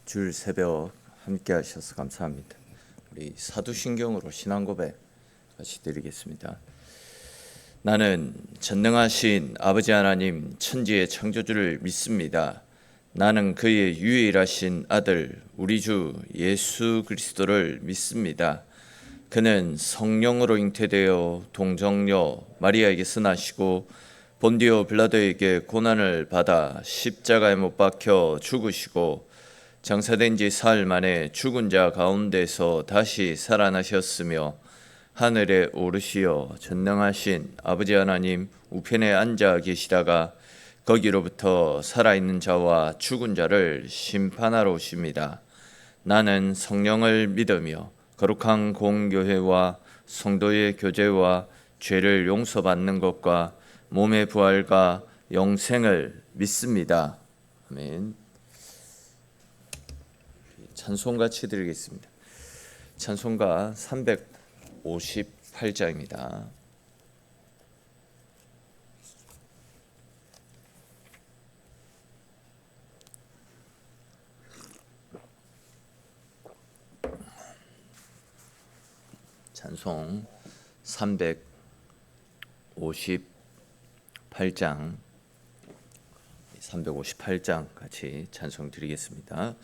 주일 새벽 함께 하셔서 감사합니다. 우리 사도신경으로 신앙 고백 같이 드리겠습니다. 나는 전능하신 아버지 하나님 천지의 창조주를 믿습니다. 나는 그의 유일하신 아들 우리 주 예수 그리스도를 믿습니다. 그는 성령으로 잉태되어 동정녀 마리아에게서 나시고 본디오 빌라도에게 고난을 받아 십자가에 못 박혀 죽으시고 장사된 지 사흘 만에 죽은 자 가운데서 다시 살아나셨으며 하늘에 오르시어 전능하신 아버지 하나님 우편에 앉아 계시다가 거기로부터 살아있는 자와 죽은 자를 심판하러 오십니다. 나는 성령을 믿으며 거룩한 공교회와 성도의 교제와 죄를 용서받는 것과 몸의 부활과 영생을 믿습니다. 아멘. 찬송같이 드리겠습니다. 찬송가 358장입니다. 찬송 358장 같이 찬송 드리겠습니다.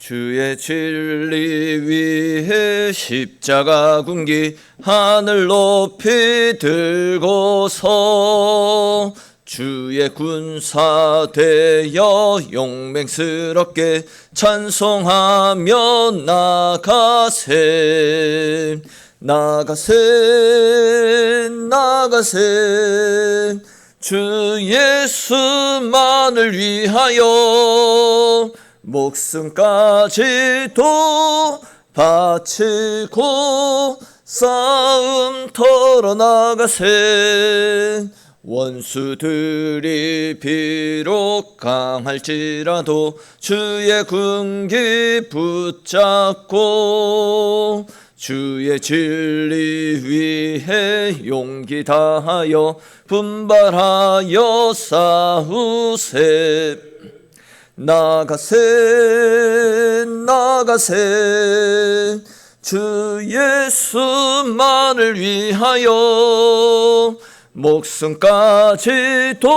주의 진리 위에 십자가 군기 하늘 높이 들고서 주의 군사 되어 용맹스럽게 찬송하며 나가세 주 예수만을 위하여 목숨까지도 바치고 싸움터로 나가세 원수들이 비록 강할지라도 주의 군기 붙잡고 주의 진리 위해 용기 다하여 분발하여 싸우세 나가세 주 예수만을 위하여 목숨까지도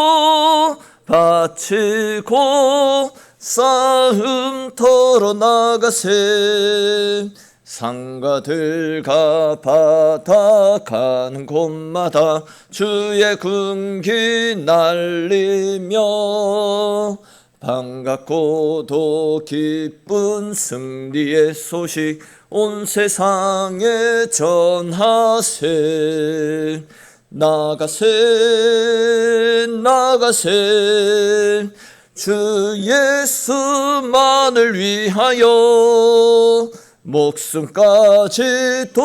바치고 싸움터로 나가세 상가들과 바다 가는 곳마다 주의 군기 날리며 반갑고도 기쁜 승리의 소식 온 세상에 전하세 나가세 주 예수만을 위하여 목숨까지도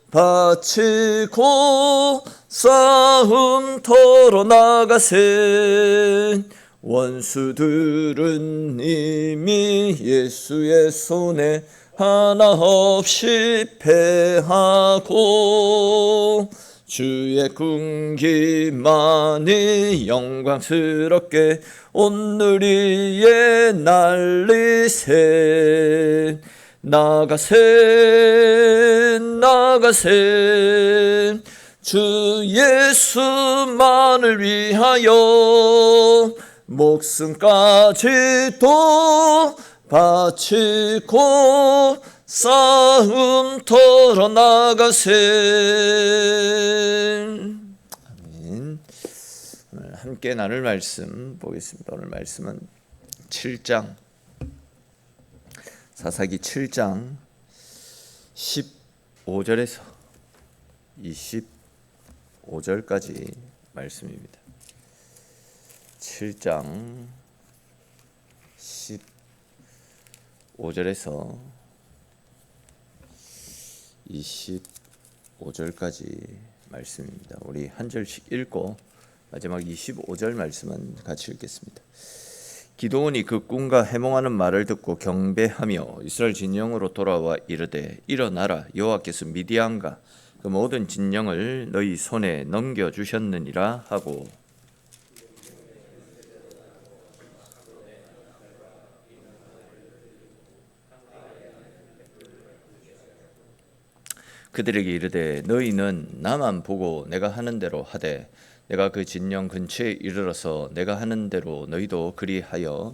바치고 싸움터로 나가세 원수들은 이미 예수의 손에 하나 없이 패하고 주의 군기만이 영광스럽게 온늘 위에 날리세 나가세 주 예수만을 위하여 목숨까지도 바치고 싸움터로 나가세. 아멘. 오늘 함께 나눌 말씀 보겠습니다. 오늘 말씀은 7장 사사기 7장 15절에서 25절까지 말씀입니다. 7장 15절에서 25절까지 말씀입니다. 우리 한 절씩 읽고 마지막 25절 말씀은 같이 읽겠습니다. 기드온이 그 꿈과 해몽하는 말을 듣고 경배하며 이스라엘 진영으로 돌아와 이르되 일어나라 여호와께서 미디안과 그 모든 진영을 너희 손에 넘겨주셨느니라 하고 그들에게 이르되 너희는 나만 보고 내가 하는 대로 하되 내가 그 진영 근처에 이르러서 내가 하는 대로 너희도 그리하여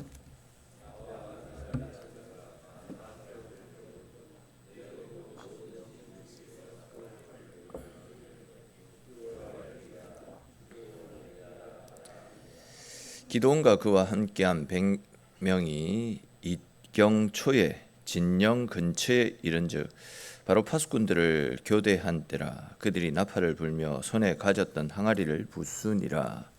기드온과 그와 함께한 100명이 이경초에 진영 근처에 이른즉 바로 파수꾼들을 교대한 때라. 그들이 나팔을 불며 손에 가졌던 항아리를 부수니라.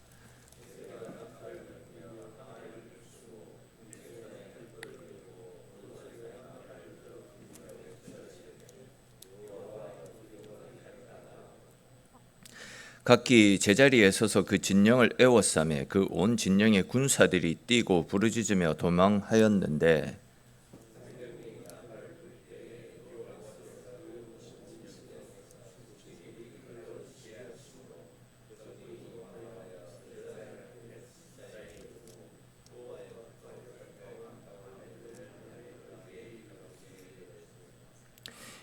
각기 제자리에 서서 그 진영을 에워싸매 그 온 진영의 군사들이 뛰고 부르짖으며 도망하였는데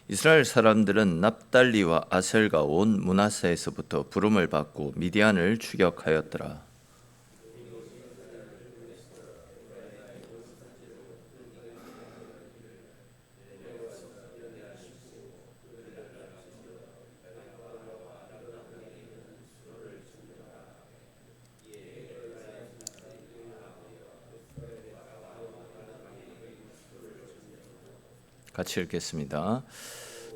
이스라엘 사람들은 납달리와 아셀과 온 므낫세에서부터 부름을 받고 미디안을 추격하였더라. 같이 읽겠습니다.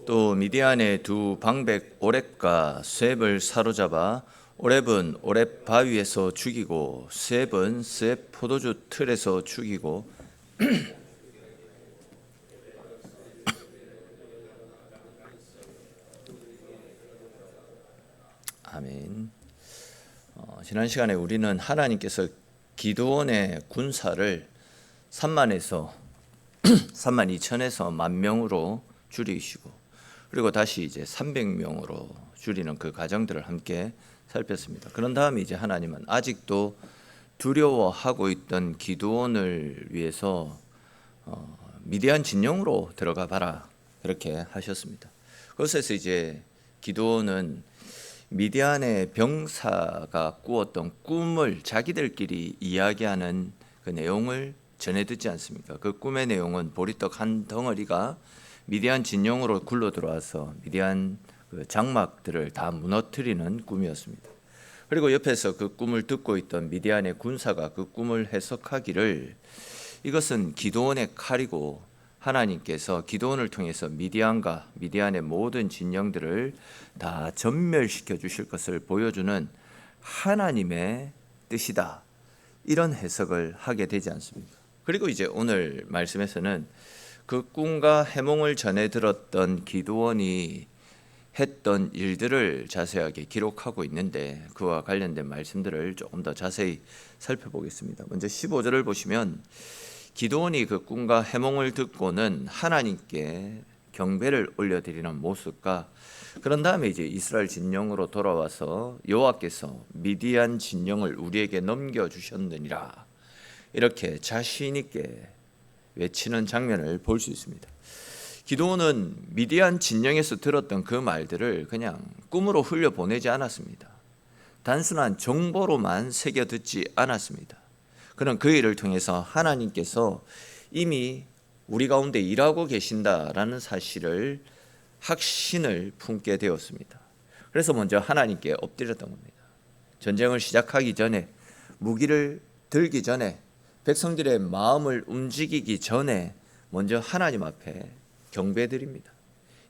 또 미디안의 두 방백 오렙과 스웹을 사로잡아 오렙은 오렙 바위에서 죽이고 스웹은 스웹 포도주 틀에서 죽이고 아멘. 지난 시간에 우리는 하나님께서 기드온의 군사를 3만 2천에서 10,000명으로 줄이시고 그리고 다시 이제 300명으로 줄이는 그 과정들을 함께 살폈습니다. 그런 다음에 이제 하나님은 아직도 두려워하고 있던 기드온을 위해서 미디안 진영으로 들어가 봐라 그렇게 하셨습니다. 그것에서 이제 기드온은 미디안의 병사가 꾸었던 꿈을 자기들끼리 이야기하는 그 내용을 전해 듣지 않습니까? 그 꿈의 내용은 보리떡 한 덩어리가 미디안 진영으로 굴러 들어와서 미디안 그 장막들을 다 무너뜨리는 꿈이었습니다. 그리고 옆에서 그 꿈을 듣고 있던 미디안의 군사가 그 꿈을 해석하기를 이것은 기드온의 칼이고 하나님께서 기드온을 통해서 미디안과 미디안의 모든 진영들을 다 전멸시켜 주실 것을 보여주는 하나님의 뜻이다. 이런 해석을 하게 되지 않습니까? 그리고 이제 오늘 말씀에서는 그 꿈과 해몽을 전해 들었던 기드온이 했던 일들을 자세하게 기록하고 있는데 그와 관련된 말씀들을 조금 더 자세히 살펴보겠습니다. 먼저 15절을 보시면 기드온이 그 꿈과 해몽을 듣고는 하나님께 경배를 올려드리는 모습과 그런 다음에 이제 이스라엘 진영으로 돌아와서 여호와께서 미디안 진영을 우리에게 넘겨주셨느니라 이렇게 자신 있게 외치는 장면을 볼 수 있습니다. 기드온은 미디안 진영에서 들었던 그 말들을 그냥 꿈으로 흘려보내지 않았습니다. 단순한 정보로만 새겨 듣지 않았습니다. 그는 그 일을 통해서 하나님께서 이미 우리 가운데 일하고 계신다라는 사실을 확신을 품게 되었습니다. 그래서 먼저 하나님께 엎드렸던 겁니다. 전쟁을 시작하기 전에 무기를 들기 전에 백성들의 마음을 움직이기 전에 먼저 하나님 앞에 경배드립니다.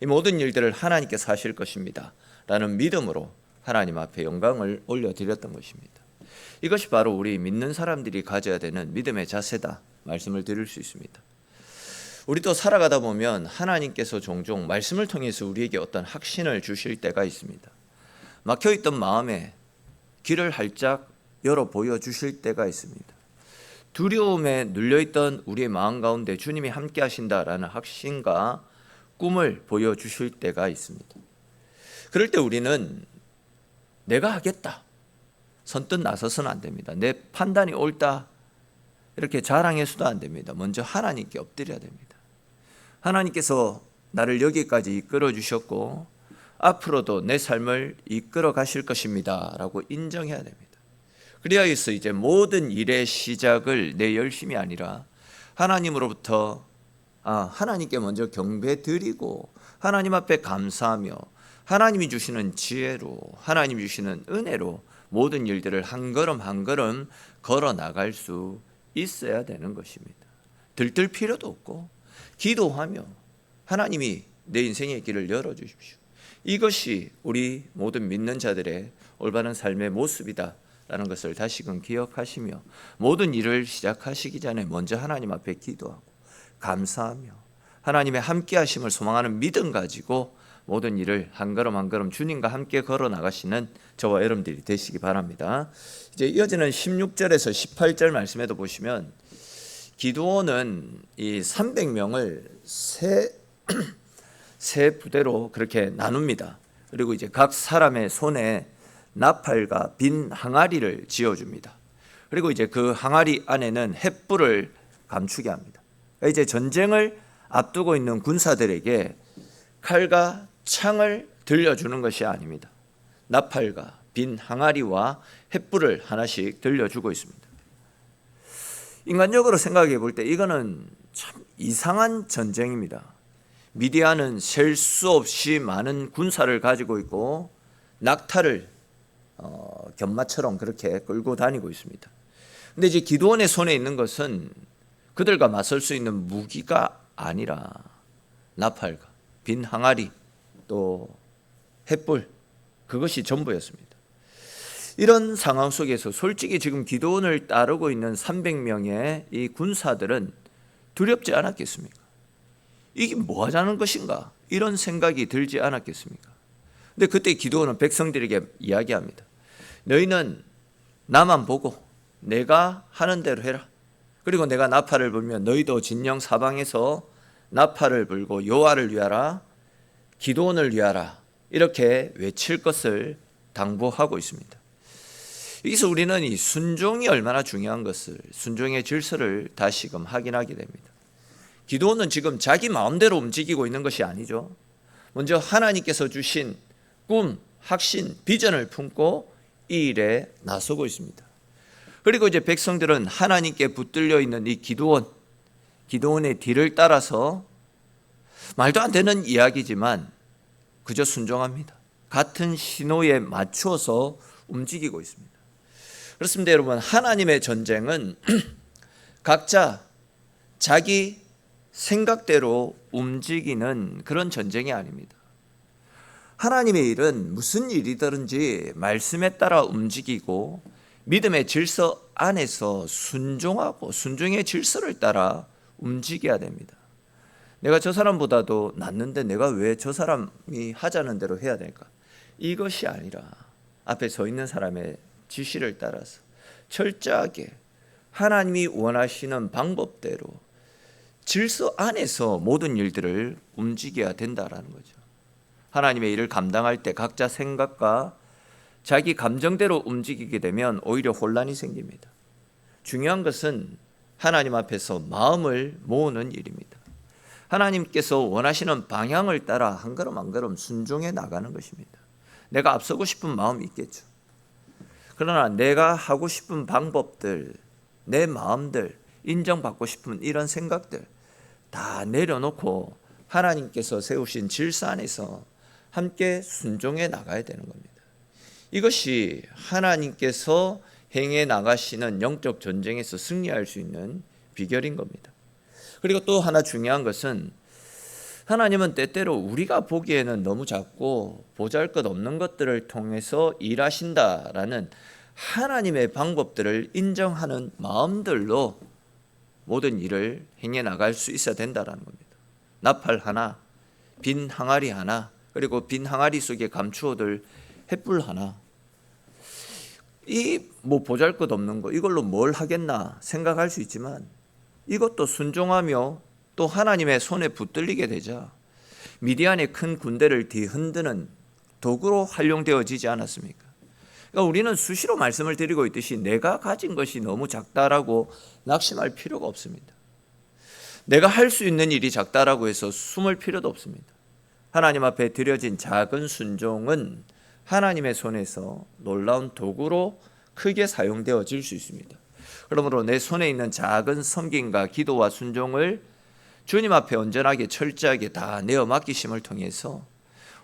이 모든 일들을 하나님께서 하실 것입니다 라는 믿음으로 하나님 앞에 영광을 올려드렸던 것입니다. 이것이 바로 우리 믿는 사람들이 가져야 되는 믿음의 자세다 말씀을 드릴 수 있습니다. 우리도 살아가다 보면 하나님께서 종종 말씀을 통해서 우리에게 어떤 확신을 주실 때가 있습니다. 막혀있던 마음에 길을 활짝 열어 보여주실 때가 있습니다. 두려움에 눌려있던 우리의 마음 가운데 주님이 함께 하신다라는 확신과 꿈을 보여주실 때가 있습니다. 그럴 때 우리는 내가 하겠다 선뜻 나서서는 안 됩니다. 내 판단이 옳다 이렇게 자랑해서도 안 됩니다. 먼저 하나님께 엎드려야 됩니다. 하나님께서 나를 여기까지 이끌어 주셨고 앞으로도 내 삶을 이끌어 가실 것입니다 라고 인정해야 됩니다. 그래야겠어 이제 모든 일의 시작을 내 열심이 아니라 하나님으로부터 하나님께 먼저 경배 드리고 하나님 앞에 감사하며 하나님이 주시는 지혜로 하나님이 주시는 은혜로 모든 일들을 한 걸음 한 걸음 걸어 나갈 수 있어야 되는 것입니다. 들뜰 필요도 없고 기도하며 하나님이 내 인생의 길을 열어주십시오. 이것이 우리 모든 믿는 자들의 올바른 삶의 모습이다 라는 것을 다시금 기억하시며 모든 일을 시작하시기 전에 먼저 하나님 앞에 기도하고 감사하며 하나님의 함께 하심을 소망하는 믿음 가지고 모든 일을 한 걸음 한 걸음 주님과 함께 걸어 나가시는 저와 여러분들이 되시기 바랍니다. 이제 이어지는 16절에서 18절 말씀에도 보시면 기드온은 이 300명을 세 부대로 그렇게 나눕니다. 그리고 이제 각 사람의 손에 나팔과 빈 항아리를 지어줍니다. 그리고 이제 그 항아리 안에는 횃불을 감추게 합니다. 이제 전쟁을 앞두고 있는 군사들에게 칼과 창을 들려주는 것이 아닙니다. 나팔과 빈 항아리와 횃불을 하나씩 들려주고 있습니다. 인간적으로 생각해 볼 때 이거는 참 이상한 전쟁입니다. 미디안은 셀 수 없이 많은 군사를 가지고 있고 낙타를 견마처럼 그렇게 끌고 다니고 있습니다. 근데 이제 기드온의 손에 있는 것은 그들과 맞설 수 있는 무기가 아니라 나팔과 빈 항아리 또 횃불 그것이 전부였습니다. 이런 상황 속에서 솔직히 지금 기드온을 따르고 있는 300명의 이 군사들은 두렵지 않았겠습니까? 이게 뭐 하자는 것인가? 이런 생각이 들지 않았겠습니까? 근데 그때 기드온은 백성들에게 이야기합니다. 너희는 나만 보고 내가 하는 대로 해라. 그리고 내가 나팔을 불면 너희도 진영 사방에서 나팔을 불고 여호와를 위하라, 기드온을 위하라 이렇게 외칠 것을 당부하고 있습니다. 여기서 우리는 이 순종이 얼마나 중요한 것을, 순종의 질서를 다시금 확인하게 됩니다. 기드온은 지금 자기 마음대로 움직이고 있는 것이 아니죠. 먼저 하나님께서 주신 꿈, 확신, 비전을 품고 이 일에 나서고 있습니다. 그리고 이제 백성들은 하나님께 붙들려 있는 이 기드온의 뒤를 따라서 말도 안 되는 이야기지만 그저 순종합니다. 같은 신호에 맞추어서 움직이고 있습니다. 그렇습니다, 여러분. 하나님의 전쟁은 각자 자기 생각대로 움직이는 그런 전쟁이 아닙니다. 하나님의 일은 무슨 일이든지 말씀에 따라 움직이고 믿음의 질서 안에서 순종하고 순종의 질서를 따라 움직여야 됩니다. 내가 저 사람보다도 낫는데 내가 왜 저 사람이 하자는 대로 해야 될까? 이것이 아니라 앞에 서 있는 사람의 지시를 따라서 철저하게 하나님이 원하시는 방법대로 질서 안에서 모든 일들을 움직여야 된다라는 거죠. 하나님의 일을 감당할 때 각자 생각과 자기 감정대로 움직이게 되면 오히려 혼란이 생깁니다. 중요한 것은 하나님 앞에서 마음을 모으는 일입니다. 하나님께서 원하시는 방향을 따라 한 걸음 한 걸음 순종해 나가는 것입니다. 내가 앞서고 싶은 마음이 있겠죠. 그러나 내가 하고 싶은 방법들, 내 마음들, 인정받고 싶은 이런 생각들 다 내려놓고 하나님께서 세우신 질서 안에서 함께 순종해 나가야 되는 겁니다. 이것이 하나님께서 행해 나가시는 영적 전쟁에서 승리할 수 있는 비결인 겁니다. 그리고 또 하나 중요한 것은 하나님은 때때로 우리가 보기에는 너무 작고 보잘것없는 것들을 통해서 일하신다라는 하나님의 방법들을 인정하는 마음들로 모든 일을 행해 나갈 수 있어야 된다라는 겁니다. 나팔 하나, 빈 항아리 하나, 그리고 빈 항아리 속에 감추어둘 횃불 하나. 이 뭐 보잘것없는 거 이걸로 뭘 하겠나 생각할 수 있지만 이것도 순종하며 또 하나님의 손에 붙들리게 되자 미디안의 큰 군대를 뒤흔드는 도구로 활용되어지지 않았습니까? 그러니까 우리는 수시로 말씀을 드리고 있듯이 내가 가진 것이 너무 작다라고 낙심할 필요가 없습니다. 내가 할 수 있는 일이 작다라고 해서 숨을 필요도 없습니다. 하나님 앞에 드려진 작은 순종은 하나님의 손에서 놀라운 도구로 크게 사용되어질 수 있습니다. 그러므로 내 손에 있는 작은 섬김과 기도와 순종을 주님 앞에 온전하게 철저하게 다 내어 맡기심을 통해서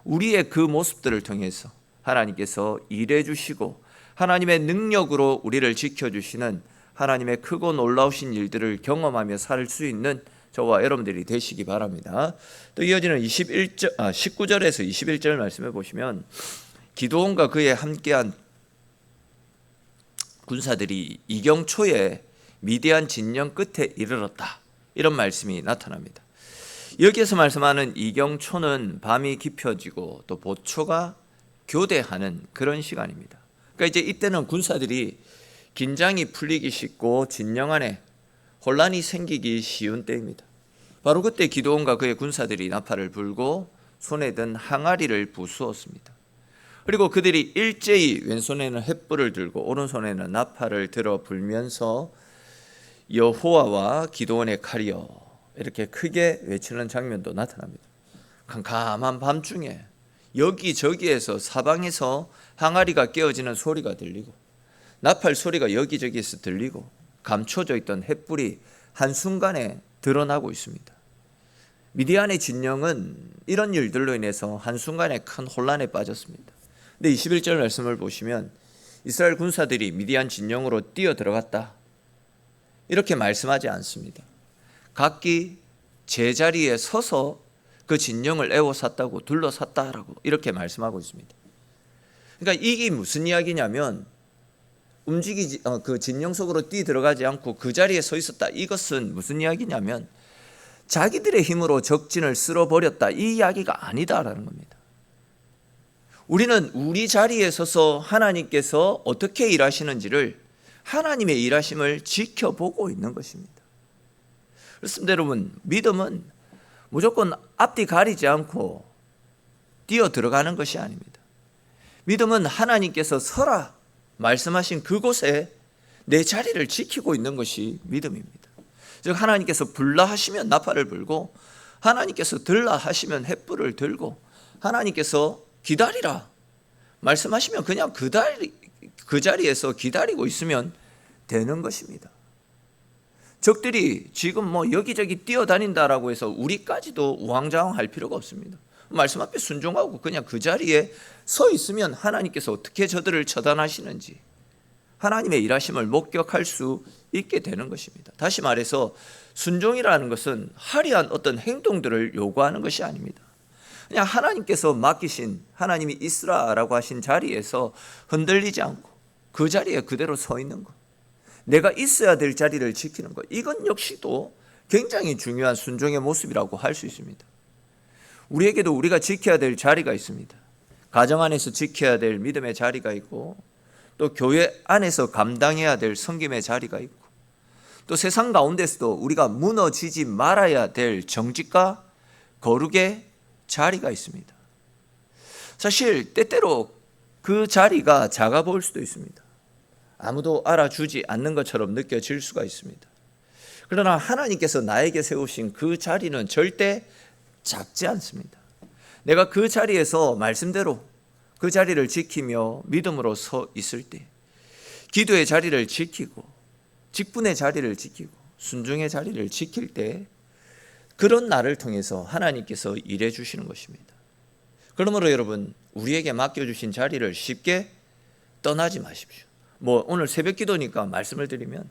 우리의 그 모습들을 통해서 하나님께서 일해 주시고 하나님의 능력으로 우리를 지켜주시는 하나님의 크고 놀라우신 일들을 경험하며 살 수 있는 저와 여러분들이 되시기 바랍니다. 또 이어지는 19절에서 21절 말씀해 보시면 기드온과 그의 함께한 군사들이 이경초에 미디안 진영 끝에 이르렀다, 이런 말씀이 나타납니다. 여기에서 말씀하는 이경초는 밤이 깊어지고 또 보초가 교대하는 그런 시간입니다. 그러니까 이제 이때는 군사들이 긴장이 풀리기 쉽고 진영 안에 혼란이 생기기 쉬운 때입니다. 바로 그때 기드온과 그의 군사들이 나팔을 불고 손에 든 항아리를 부수었습니다. 그리고 그들이 일제히 왼손에는 횃불을 들고 오른손에는 나팔을 들어 불면서 여호와와 기드온의 칼이여 이렇게 크게 외치는 장면도 나타납니다. 캄캄한 밤중에 여기저기에서 사방에서 항아리가 깨어지는 소리가 들리고 나팔 소리가 여기저기에서 들리고 감춰져 있던 횃불이 한순간에 드러나고 있습니다. 미디안의 진영은 이런 일들로 인해서 한순간에 큰 혼란에 빠졌습니다. 근데 21절 말씀을 보시면 이스라엘 군사들이 미디안 진영으로 뛰어 들어갔다, 이렇게 말씀하지 않습니다. 각기 제자리에 서서 그 진영을 에워쌌다고, 둘러쌌다라고 이렇게 말씀하고 있습니다. 그러니까 이게 무슨 이야기냐면 그 진영 속으로 뛰어 들어가지 않고 그 자리에 서 있었다. 이것은 무슨 이야기냐면 자기들의 힘으로 적진을 쓸어버렸다, 이 이야기가 아니다라는 겁니다. 우리는 우리 자리에 서서 하나님께서 어떻게 일하시는지를, 하나님의 일하심을 지켜보고 있는 것입니다. 그렇습니다. 여러분, 믿음은 무조건 앞뒤 가리지 않고 뛰어 들어가는 것이 아닙니다. 믿음은 하나님께서 서라 말씀하신 그곳에 내 자리를 지키고 있는 것이 믿음입니다. 즉 하나님께서 불라 하시면 나팔을 불고, 하나님께서 들라 하시면 횃불을 들고, 하나님께서 기다리라 말씀하시면 그냥 그 자리에서 기다리고 있으면 되는 것입니다. 적들이 지금 여기저기 뛰어다닌다라고 해서 우리까지도 우왕좌왕할 필요가 없습니다. 말씀 앞에 순종하고 그냥 그 자리에 서 있으면 하나님께서 어떻게 저들을 처단하시는지 하나님의 일하심을 목격할 수 있게 되는 것입니다. 다시 말해서 순종이라는 것은 화려한 어떤 행동들을 요구하는 것이 아닙니다. 그냥 하나님께서 맡기신, 하나님이 있으라라고 하신 자리에서 흔들리지 않고 그 자리에 그대로 서 있는 것, 내가 있어야 될 자리를 지키는 것, 이건 역시도 굉장히 중요한 순종의 모습이라고 할 수 있습니다. 우리에게도 우리가 지켜야 될 자리가 있습니다. 가정 안에서 지켜야 될 믿음의 자리가 있고, 또 교회 안에서 감당해야 될 섬김의 자리가 있고, 또 세상 가운데서도 우리가 무너지지 말아야 될 정직과 거룩의 자리가 있습니다. 사실 때때로 그 자리가 작아 보일 수도 있습니다. 아무도 알아주지 않는 것처럼 느껴질 수가 있습니다. 그러나 하나님께서 나에게 세우신 그 자리는 절대 작지 않습니다. 내가 그 자리에서 말씀대로 그 자리를 지키며 믿음으로 서 있을 때, 기도의 자리를 지키고 직분의 자리를 지키고 순종의 자리를 지킬 때, 그런 나를 통해서 하나님께서 일해 주시는 것입니다. 그러므로 여러분, 우리에게 맡겨주신 자리를 쉽게 떠나지 마십시오. 오늘 새벽 기도니까 말씀을 드리면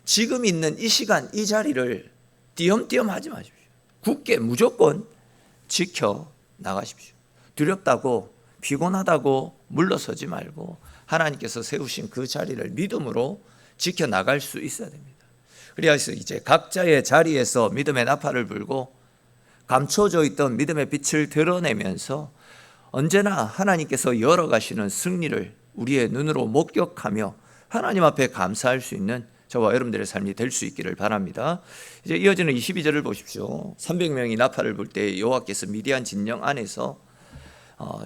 지금 있는 이 시간 이 자리를 띄엄띄엄 하지 마십시오. 굳게 무조건 지켜 나가십시오. 두렵다고 피곤하다고 물러서지 말고 하나님께서 세우신 그 자리를 믿음으로 지켜 나갈 수 있어야 됩니다. 그래서 이제 각자의 자리에서 믿음의 나팔을 불고 감춰져 있던 믿음의 빛을 드러내면서 언제나 하나님께서 열어가시는 승리를 우리의 눈으로 목격하며 하나님 앞에 감사할 수 있는 저와 여러분들의 삶이 될 수 있기를 바랍니다. 이제 이어지는 22절을 보십시오. 300명이 나팔을 불 때 여호와께서 미디안 진영 안에서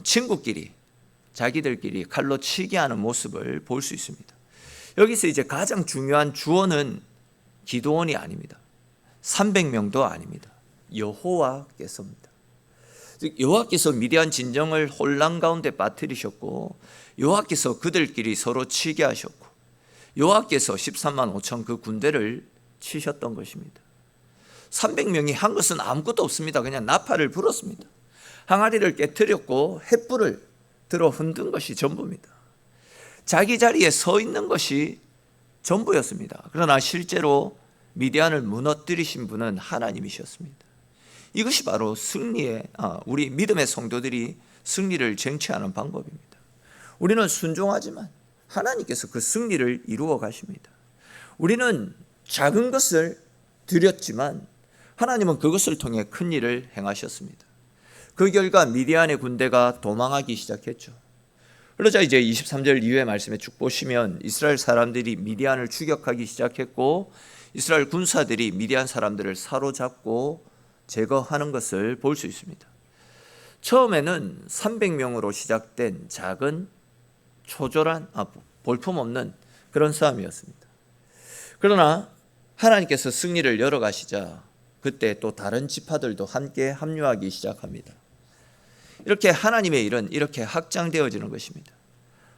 친구끼리 자기들끼리 칼로 치게 하는 모습을 볼 수 있습니다. 여기서 이제 가장 중요한 주어는 기드온이 아닙니다. 300명도 아닙니다. 여호와께서입니다. 즉 여호와께서 미디안 진정을 혼란 가운데 빠뜨리셨고, 여호와께서 그들끼리 서로 치게 하셨고, 여호와께서 13만 5천 그 군대를 치셨던 것입니다. 300명이 한 것은 아무것도 없습니다. 그냥 나팔을 불었습니다. 항아리를 깨뜨렸고 횃불을 들어 흔든 것이 전부입니다. 자기 자리에 서 있는 것이 전부였습니다. 그러나 실제로 미디안을 무너뜨리신 분은 하나님이셨습니다. 이것이 바로 우리 믿음의 성도들이 승리를 쟁취하는 방법입니다. 우리는 순종하지만 하나님께서 그 승리를 이루어 가십니다. 우리는 작은 것을 드렸지만 하나님은 그것을 통해 큰 일을 행하셨습니다. 그 결과 미디안의 군대가 도망하기 시작했죠. 그러자 이제 23절 이후의 말씀에 쭉 보시면 이스라엘 사람들이 미디안을 추격하기 시작했고, 이스라엘 군사들이 미디안 사람들을 사로잡고 제거하는 것을 볼 수 있습니다. 처음에는 300명으로 시작된 작은 초절한 볼품없는 그런 싸움이었습니다. 그러나 하나님께서 승리를 열어가시자 그때 또 다른 지파들도 함께 합류하기 시작합니다. 이렇게 하나님의 일은 이렇게 확장되어지는 것입니다.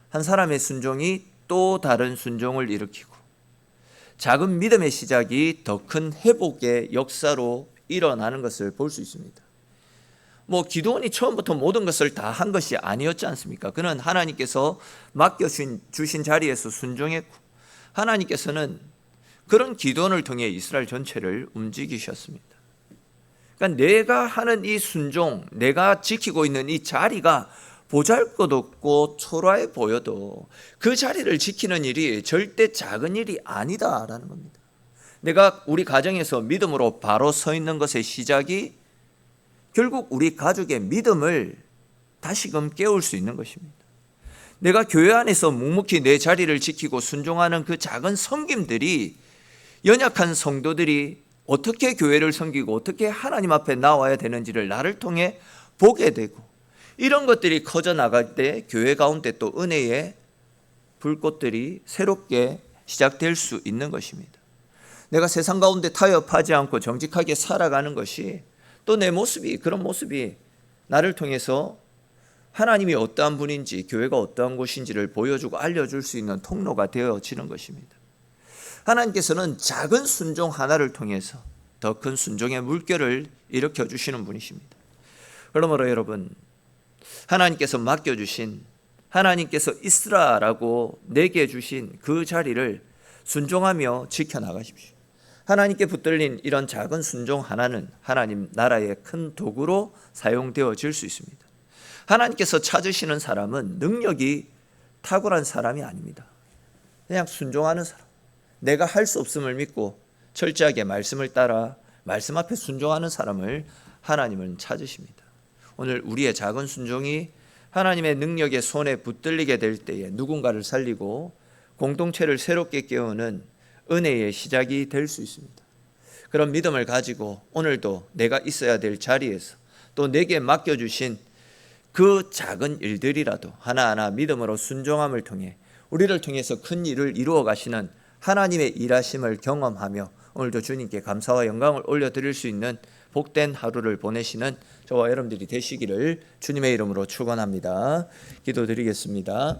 한 사람의 순종이 또 다른 순종을 일으키고, 작은 믿음의 시작이 더 큰 회복의 역사로 일어나는 것을 볼 수 있습니다. 기드온이 처음부터 모든 것을 다 한 것이 아니었지 않습니까? 그는 하나님께서 맡겨주신 자리에서 순종했고, 하나님께서는 그런 기드온을 통해 이스라엘 전체를 움직이셨습니다. 그러니까 내가 하는 이 순종, 내가 지키고 있는 이 자리가 보잘것없고 초라해 보여도 그 자리를 지키는 일이 절대 작은 일이 아니다라는 겁니다. 내가 우리 가정에서 믿음으로 바로 서 있는 것의 시작이 결국 우리 가족의 믿음을 다시금 깨울 수 있는 것입니다. 내가 교회 안에서 묵묵히 내 자리를 지키고 순종하는 그 작은 섬김들이 연약한 성도들이 어떻게 교회를 섬기고 어떻게 하나님 앞에 나와야 되는지를 나를 통해 보게 되고, 이런 것들이 커져 나갈 때 교회 가운데 또 은혜의 불꽃들이 새롭게 시작될 수 있는 것입니다. 내가 세상 가운데 타협하지 않고 정직하게 살아가는 것이 또 내 모습이, 그런 모습이 나를 통해서 하나님이 어떠한 분인지, 교회가 어떠한 곳인지를 보여주고 알려줄 수 있는 통로가 되어지는 것입니다. 하나님께서는 작은 순종 하나를 통해서 더 큰 순종의 물결을 일으켜 주시는 분이십니다. 그러므로 여러분, 하나님께서 맡겨주신, 하나님께서 있으라라고 내게 주신 그 자리를 순종하며 지켜나가십시오. 하나님께 붙들린 이런 작은 순종 하나는 하나님 나라의 큰 도구로 사용되어질 수 있습니다. 하나님께서 찾으시는 사람은 능력이 탁월한 사람이 아닙니다. 그냥 순종하는 사람, 내가 할 수 없음을 믿고 철저하게 말씀을 따라 말씀 앞에 순종하는 사람을 하나님은 찾으십니다. 오늘 우리의 작은 순종이 하나님의 능력의 손에 붙들리게 될 때에 누군가를 살리고 공동체를 새롭게 깨우는 은혜의 시작이 될 수 있습니다. 그런 믿음을 가지고 오늘도 내가 있어야 될 자리에서 또 내게 맡겨주신 그 작은 일들이라도 하나하나 믿음으로 순종함을 통해 우리를 통해서 큰 일을 이루어 가시는 하나님의 일하심을 경험하며 오늘도 주님께 감사와 영광을 올려드릴 수 있는 복된 하루를 보내시는 저와 여러분들이 되시기를 주님의 이름으로 축원합니다. 기도드리겠습니다.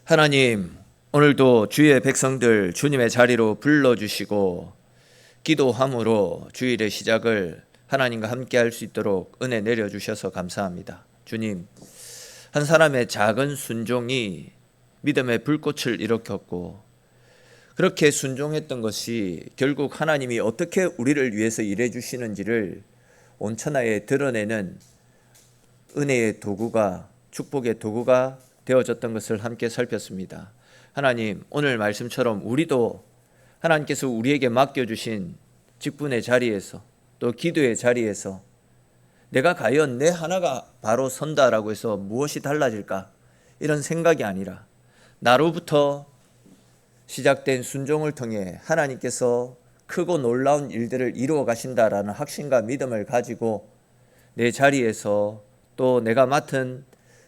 하나님, 오늘도 주의 백성들 주님의 자리로 불러주시고 기도함으로 주일의 시작을 하나님과 함께 할 수 있도록 은혜 내려주셔서 감사합니다. 주님, 한 사람의 작은 순종이 믿음의 불꽃을 일으켰고 그렇게 순종했던 것이 결국 하나님이 어떻게 우리를 위해서 일해 주시는지를 온천하에 드러내는 은혜의 도구가, 축복의 도구가 되어졌던 것을 함께 살폈습니다. 하나님, 오늘 말씀처럼 우리도 하나님께서 우리에게 맡겨주신 직분의 자리에서 또 기도의 자리에서 내가 과연 내 하나가 바로 선다라고 해서 무엇이 달라질까, 이런 생각이 아니라 나로부터 시작된 순종을 통해 하나님께서 크고 놀라운 일들을 이루어 가신다라는 확신과 믿음을 가지고 내 자리에서 또 내가 맡은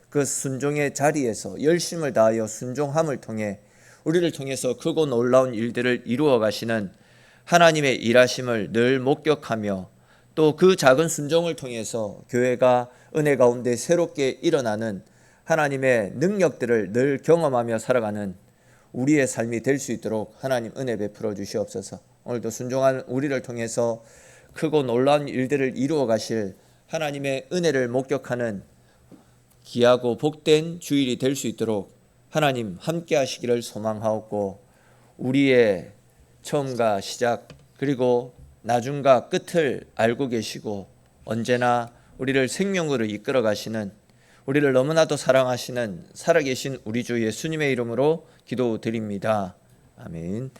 그 순종의 자리에서 열심을 다하여 순종함을 통해 우리를 통해서 크고 놀라운 일들을 이루어 가시는 하나님의 일하심을 늘 목격하며 또 그 작은 순종을 통해서 교회가 은혜 가운데 새롭게 일어나는 하나님의 능력들을 늘 경험하며 살아가는 우리의 삶이 될 수 있도록 하나님 은혜 베풀어 주시옵소서. 오늘도 순종한 우리를 통해서 크고 놀라운 일들을 이루어 가실 하나님의 은혜를 목격하는 귀하고 복된 주일이 될 수 있도록 하나님 함께 하시기를 소망하옵고, 우리의 처음과 시작 그리고 나중과 끝을 알고 계시고 언제나 우리를 생명으로 이끌어 가시는, 우리를 너무나도 사랑하시는 살아계신 우리 주 예수님의 이름으로 기도드립니다. 아멘.